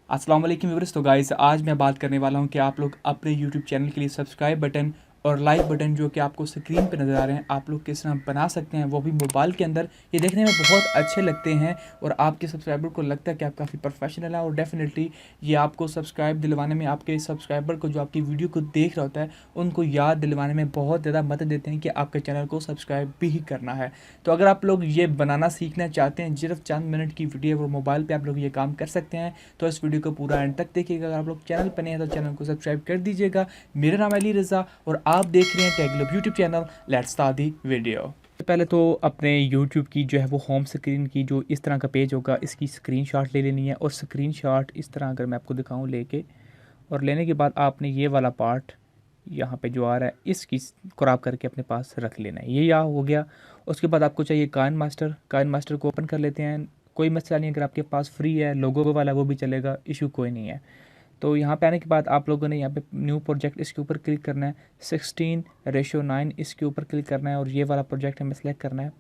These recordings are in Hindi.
अस्सलाम वालेकुम व्यूअर्स। तो गाइस आज मैं बात करने वाला हूं कि आप लोग अपने यूट्यूब चैनल के लिए सब्सक्राइब बटन और लाइक बटन जो कि आपको स्क्रीन पे नज़र आ रहे हैं आप लोग किस तरह बना सकते हैं, वो भी मोबाइल के अंदर। ये देखने में बहुत अच्छे लगते हैं और आपके सब्सक्राइबर को लगता है कि आप काफ़ी प्रोफेशनल है और डेफिनेटली ये आपको सब्सक्राइब दिलवाने में, आपके सब्सक्राइबर को जो आपकी वीडियो को देख रहा होता है उनको याद दिलवाने में बहुत ज़्यादा मदद देते हैं कि आपके चैनल को सब्सक्राइब भी करना है। तो अगर आप लोग ये बनाना सीखना चाहते हैं, सिर्फ चंद मिनट की वीडियो और मोबाइल पर आप लोग ये काम कर सकते हैं। तो इस वीडियो को पूरा एंड तक देखिएगा। अगर आप लोग चैनल पर नए हैं तो चैनल को सब्सक्राइब कर दीजिएगा। मेरा नाम है अली रज़ा और आप देख रहे हैं Tech Globe YouTube channel. Let's start the video. पहले तो अपने YouTube की जो है वो होम स्क्रीन की जो इस तरह का पेज होगा, इसकी स्क्रीनशॉट ले लेनी है। और स्क्रीनशॉट इस तरह अगर मैं आपको दिखाऊं लेके, और लेने के बाद आपने ये वाला पार्ट यहाँ पे जो आ रहा है इसकी क्रॉप करके अपने पास रख लेना है। ये यहाँ हो गया। उसके बाद आपको चाहिए काइन मास्टर को ओपन कर लेते हैं। कोई मसला नहीं, अगर आपके पास फ्री है लोगो वाला वो भी चलेगा, इशू कोई नहीं है। तो यहाँ पे आने के बाद आप लोगों ने यहाँ पे न्यू प्रोजेक्ट इसके ऊपर क्लिक करना है। 16:9 इसके ऊपर क्लिक करना है और ये वाला प्रोजेक्ट हमें सेलेक्ट करना है।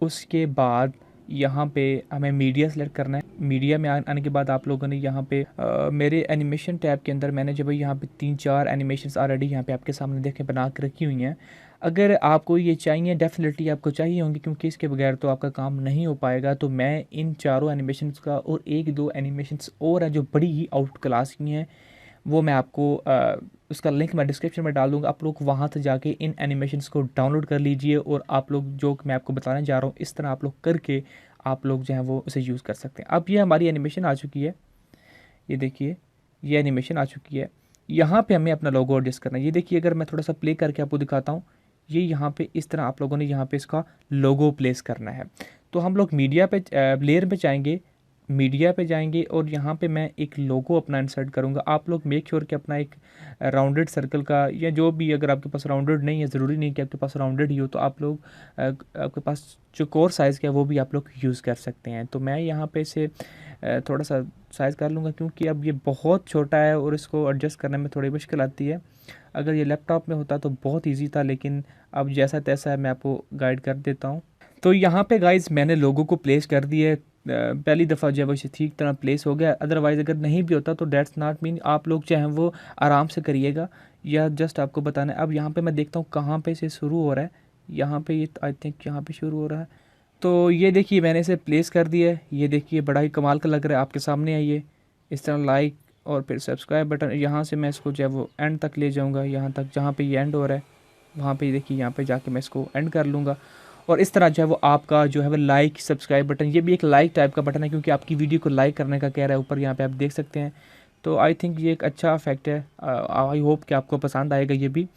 उसके बाद यहाँ पे हमें मीडिया सेलेक्ट करना है। मीडिया में आने के बाद आप लोगों ने यहाँ पे मेरे एनिमेशन टैब के अंदर मैंने जब यहाँ पे 3-4 एनिमेशंस ऑलरेडी यहाँ पे आपके सामने देखे बना के रखी हुई हैं। अगर आपको ये चाहिए, डेफिनेटली आपको चाहिए होंगी क्योंकि इसके बगैर तो आपका काम नहीं हो पाएगा। तो मैं इन चारों एनिमेशंस का और 1-2 एनिमेशंस और हैं जो बड़ी ही आउट क्लास की हैं, वो मैं आपको उसका लिंक मैं डिस्क्रिप्शन में डाल दूँगा। आप लोग वहाँ से जाके इन एनिमेशंस को डाउनलोड कर लीजिए और आप लोग जो मैं आपको बताने जा रहा हूँ इस तरह आप लोग करके आप लोग जो है वो उसे यूज़ कर सकते हैं। अब ये हमारी एनिमेशन आ चुकी है, ये देखिए ये एनिमेशन आ चुकी है। यहाँ पे हमें अपना लोगो एडजस्ट करना है। ये देखिए अगर मैं थोड़ा सा प्ले करके आपको दिखाता हूँ, ये यहाँ पे इस तरह आप लोगों ने यहाँ पे इसका लोगो प्लेस करना है। तो हम लोग मीडिया पे लेयर पे जाएंगे, मीडिया पे जाएंगे और यहाँ पे मैं एक लोगो अपना इंसर्ट करूँगा। आप लोग मेक श्योर कि अपना एक राउंडेड सर्कल का या जो भी, अगर आपके पास राउंडेड नहीं है, ज़रूरी नहीं कि आपके पास राउंडेड ही हो, तो आप लोग आपके पास जो कोर साइज़ का है वो भी आप लोग यूज़ कर सकते हैं। तो मैं यहाँ पे इसे थोड़ा सा साइज़ कर लूँगा क्योंकि अब ये बहुत छोटा है और इसको एडजस्ट करने में थोड़ी मुश्किल आती है। अगर ये लैपटॉप में होता तो बहुत ईजी था, लेकिन अब जैसा तैसा है, मैं आपको गाइड कर देता हूँ। तो यहाँ पे गाइज मैंने लोगों को प्लेस कर दिया है। पहली दफ़ा जब इसे ठीक तरह प्लेस हो गया। अदरवाइज़ अगर नहीं भी होता तो डेट्स नॉट मीन आप लोग चाहें वो आराम से करिएगा, या जस्ट आपको बताना है। अब यहाँ पे मैं देखता हूँ कहाँ पे से शुरू हो रहा है। यहाँ पे ये आई थिंक यहाँ पे शुरू हो रहा है। तो ये देखिए मैंने इसे प्लेस कर दिया है। ये देखिए बड़ा ही कमाल का लग रहा है, आपके सामने है ये इस तरह। लाइक और फिर सब्सक्राइब बटन, यहाँ से मैं इसको जो है वो एंड तक ले जाऊँगा, यहाँ तक जहाँ पे ये एंड हो रहा है वहाँ पे देखिए, यहाँ पे जाके मैं इसको एंड कर लूँगा। और इस तरह जो है वो आपका जो है वो लाइक सब्सक्राइब बटन, ये भी एक लाइक टाइप का बटन है क्योंकि आपकी वीडियो को लाइक करने का कह रहा है ऊपर, यहाँ पे आप देख सकते हैं। तो आई थिंक ये एक अच्छा इफेक्ट है। आई होप कि आपको पसंद आएगा ये भी।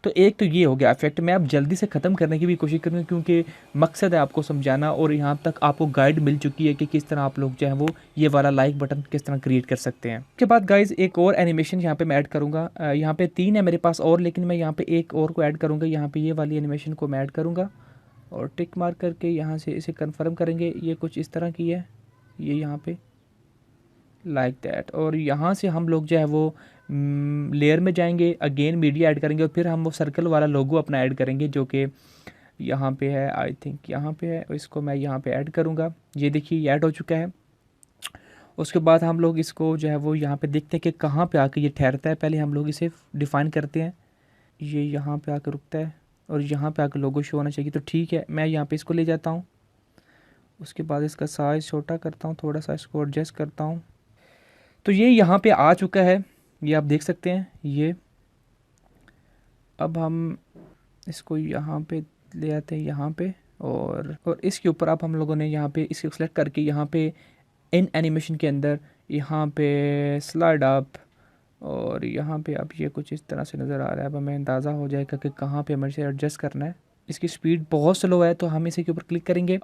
तो एक तो ये हो गया इफेक्ट। मैं अब जल्दी से ख़त्म करने की भी कोशिश करूँगा क्योंकि मकसद है आपको समझाना, और यहाँ तक आपको गाइड मिल चुकी है कि किस तरह आप लोग जो है वो ये वाला लाइक बटन किस तरह क्रिएट कर सकते हैं। उसके बाद गाइज एक और एनिमेशन यहाँ पे मैं ऐड करूँगा। यहाँ पे 3 है मेरे पास और, लेकिन मैं यहाँ पे एक और को ऐड करूँगा। यहाँ पे ये वाली एनिमेशन को मैं ऐड करूँगा और टिक मार्क करके यहाँ से इसे कंफर्म करेंगे। ये कुछ इस तरह की है, ये यहाँ पे लाइक दैट। और यहाँ से हम लोग जो है वो लेयर में जाएंगे, अगेन मीडिया ऐड करेंगे और फिर हम वो सर्कल वाला लोगो अपना ऐड करेंगे जो कि यहाँ पे है, आई थिंक यहाँ पे है। इसको मैं यहाँ पे ऐड करूँगा। ये देखिए ये ऐड हो चुका है। उसके बाद हम लोग इसको जो है वो यहाँ पे देखते हैं कि कहाँ पे आके ये ठहरता है। पहले हम लोग इसे डिफ़ाइन करते हैं। ये यहाँ पे आकर रुकता है और यहाँ पे आकर लोगो शो होना चाहिए। तो ठीक है, मैं यहाँ पे इसको ले जाता हूँ। उसके बाद इसका साइज़ छोटा करता हूँ, थोड़ा सा इसको एडजस्ट करता हूँ। तो ये यहाँ पे आ चुका है, ये आप देख सकते हैं ये। अब हम इसको यहाँ पे ले आते हैं यहाँ पे, और इसके ऊपर अब हम लोगों ने यहाँ पे इसको सेलेक्ट करके यहाँ पे इन एनिमेशन के अंदर यहाँ पे स्लाइड अप, और यहाँ पे अब ये कुछ इस तरह से नज़र आ रहा है। अब हमें अंदाज़ा हो जाएगा कि कहाँ पे हमें इसे एडजस्ट करना है। इसकी स्पीड बहुत स्लो है तो हम इसी के ऊपर क्लिक करेंगे,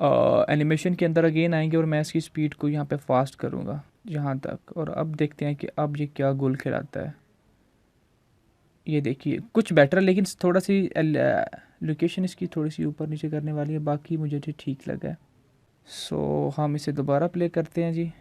एनिमेशन के अंदर अगेन आएंगे और मैं इसकी स्पीड को यहाँ पे फास्ट करूँगा यहाँ तक। और अब देखते हैं कि अब ये क्या गोल खिलाता है। ये देखिए कुछ बेटर, लेकिन थोड़ा सी लोकेशन इसकी थोड़ी सी ऊपर नीचे करने वाली है, बाकी मुझे तो ठीक लगा है। सो हम इसे दोबारा प्ले करते हैं जी।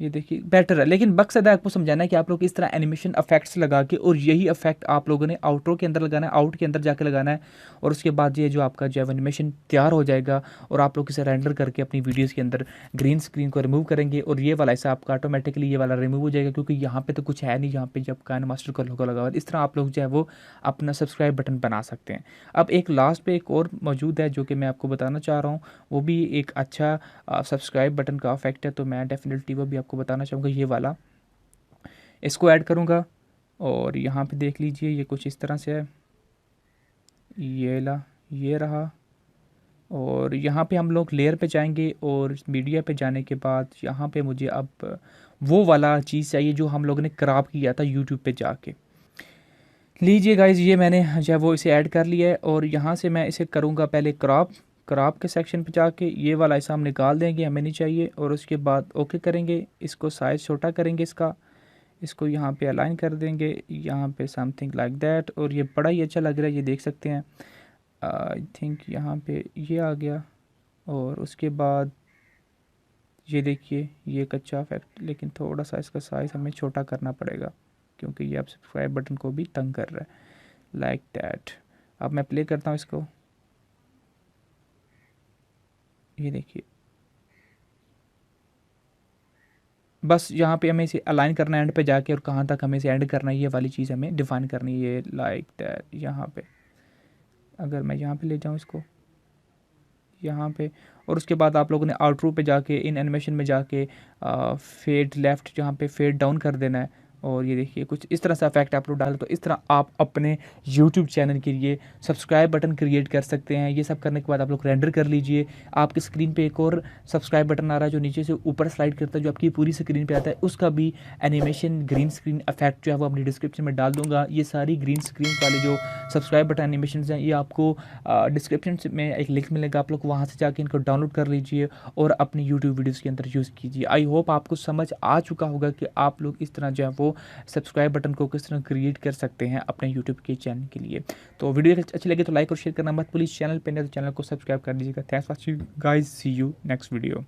ये देखिए बेटर है, लेकिन मकसद है आपको समझाना है कि आप लोग इस तरह एनिमेशन इफेक्ट्स लगा के, और यही इफेक्ट आप लोगों ने आउटरो के अंदर लगाना है, आउट के अंदर जाके लगाना है, और उसके बाद ये जो आपका जो एनिमेशन तैयार हो जाएगा और आप लोग इसे रेंडर करके अपनी वीडियोज़ के अंदर ग्रीन स्क्रीन को रिमूव करेंगे, और ये वाला ऐसा आपका ऑटोमेटिकली ये वाला रिमूव हो जाएगा, क्योंकि यहाँ पे तो कुछ है नहीं, यहाँ पे जब काइन मास्टर का लोगो लगा हुआ है। इस तरह आप लोग जो है वो अपना सब्सक्राइब बटन बना सकते हैं। अब एक लास्ट पे एक और मौजूद है जो कि मैं आपको बताना चाह रहा हूँ, वो भी एक अच्छा सब्सक्राइब बटन का इफेक्ट है, तो मैं डेफिनेटली वो भी आपको बताना चाहूँगा। ये वाला इसको ऐड करूँगा और यहाँ पे देख लीजिए ये कुछ इस तरह से है, ये रहा। और यहाँ पे हम लोग लेयर पे जाएंगे और मीडिया पे जाने के बाद यहाँ पे मुझे अब वो वाला चीज़ चाहिए जो हम लोगों ने क्रॉप किया था यूट्यूब पे जाके। लीजिए गाइज, ये मैंने जो है वो इसे ऐड कर लिया है, और यहाँ से मैं इसे करूँगा पहले क्रॉप के सेक्शन पे जाके ये वाला ऐसा हम निकाल देंगे, हमें नहीं चाहिए, और उसके बाद ओके करेंगे, इसको साइज़ छोटा करेंगे इसको यहाँ पे अलाइन कर देंगे, यहाँ पे समथिंग लाइक दैट, और ये बड़ा ही अच्छा लग रहा है, ये देख सकते हैं। आई थिंक यहाँ पे ये आ गया, और उसके बाद ये देखिए ये कच्चा इफेक्ट, लेकिन थोड़ा सा इसका साइज़ हमें छोटा करना पड़ेगा क्योंकि ये अब सब्सक्राइब बटन को भी तंग कर रहा है, लाइक दैट। अब मैं प्ले करता हूँ इसको, ये देखिए बस यहाँ पे हमें इसे अलाइन करना है एंड पे जाके, और कहाँ तक हमें इसे एंड करना है ये वाली चीज़ हमें डिफाइन करनी है, ये लाइक दैट। यहाँ पे अगर मैं यहाँ पे ले जाऊँ इसको यहाँ पे, और उसके बाद आप लोगों ने आउटरो पे जाके इन एनिमेशन में जाके फेड लेफ़्ट जहाँ पे फेड डाउन कर देना है, और ये देखिए कुछ इस तरह से इफेक्ट आप लोग डालें, तो इस तरह आप अपने यूट्यूब चैनल के लिए सब्सक्राइब बटन क्रिएट कर सकते हैं। ये सब करने के बाद आप लोग रेंडर कर लीजिए। आपकी स्क्रीन पे एक और सब्सक्राइब बटन आ रहा है जो नीचे से ऊपर स्लाइड करता है, जो आपकी पूरी स्क्रीन पे आता है, उसका भी एनिमेशन ग्रीन स्क्रीन इफेक्ट जो है वो अपनी डिस्क्रिप्शन में डाल दूंगा। ये सारी ग्रीन स्क्रीन वाले जो सब्सक्राइब बटन एनिमेशन हैं, ये आपको डिस्क्रिप्शन में एक लिंक मिलेगा, आप लोग वहाँ से जाके इनको डाउनलोड कर लीजिए और अपनी यूट्यूब वीडियोज़ के अंदर यूज़ कीजिए। आई होप आपको समझ आ चुका होगा कि आप लोग इस तरह जो है वो सब्सक्राइब बटन को किस तरह क्रिएट कर सकते हैं अपने यूट्यूब के चैनल के लिए। तो वीडियो अच्छी लगे तो लाइक और शेयर करना मत प्लीज़, चैनल पे नहीं तो चैनल को सब्सक्राइब कर लीजिएगा। Thanks for watching guys, see you next video.